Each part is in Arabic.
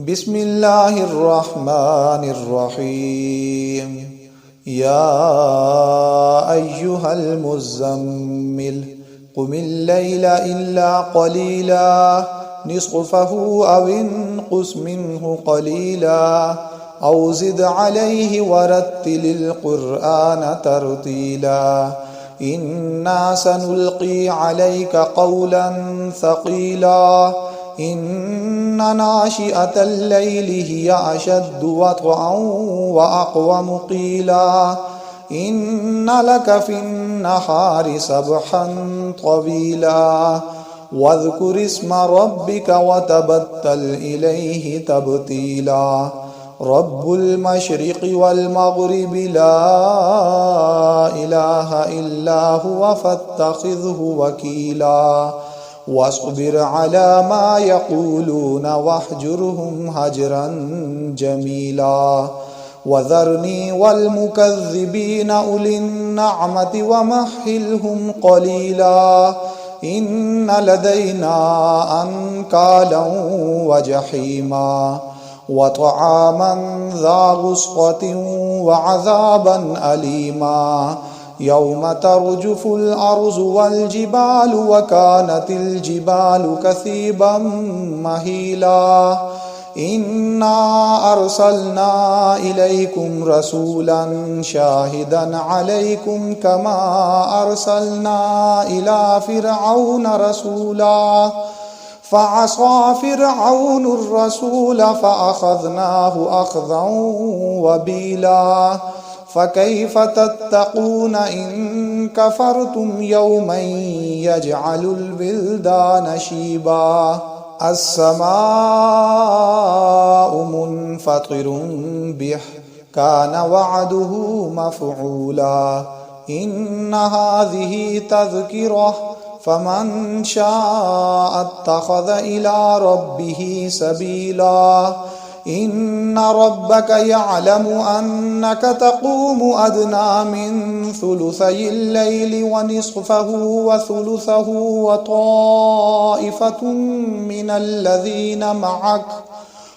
بسم الله الرحمن الرحيم. يا أيها المزمل قم الليل إلا قليلا نصفه أو انقص منه قليلا أو زد عليه ورتل القرآن ترتيلا إنا سنلقي عليك قولا ثقيلا إن ناشئة الليل هي أشد وطئا وأقوم قيلا إن لك في النهار سبحا طويلا واذكر اسم ربك وتبتل إليه تبتيلا رب المشرق والمغرب لا إله إلا هو فاتخذه وكيلا واصبر على ما يقولون واهجرهم هجرا جميلا وذرني والمكذبين أولي النعمة ومهلهم قليلا إن لدينا أنكالا وجحيما وطعاما ذا غصة وعذابا أليما يوم ترجف الأرض والجبال وكانت الجبال كثيبا مهيلا إنا أرسلنا إليكم رسولا شاهدا عليكم كما أرسلنا إلى فرعون رسولا فعصى فرعون الرسول فأخذناه أخذا وبيلا فكيف تتقون إن كفرتم يوما يجعل الولدان شيبا السماء منفطر به كان وعده مفعولا إن هذه تذكرة فمن شاء اتخذ إلى ربه سبيلا إن ربك يعلم أنك تقوم أدنى من ثلثي الليل ونصفه وثلثه وطائفة من الذين معك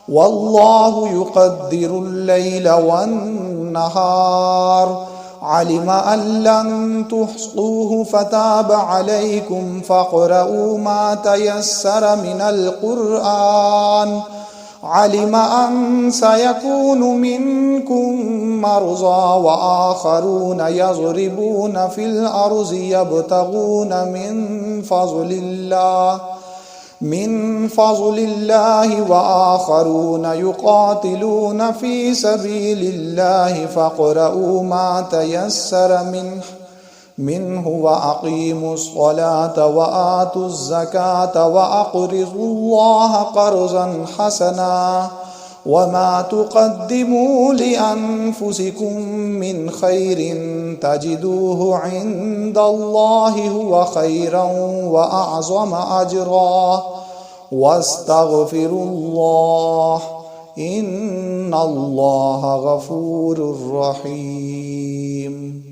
والله يقدر الليل والنهار علم أن لن تحصوه فتاب عليكم فاقرؤوا ما تيسر من القرآن علم أن سيكون منكم مرضى وآخرون يضربون في الأرض يبتغون من فضل الله وآخرون يقاتلون في سبيل الله فاقرؤوا ما تيسر منه وأقيموا الصلاة وآتوا الزكاة وأقرضوا الله قرضا حسنا وما تقدموا لأنفسكم من خير تجدوه عند الله هو خيرا وأعظم أجرا واستغفروا الله إن الله غفور رحيم.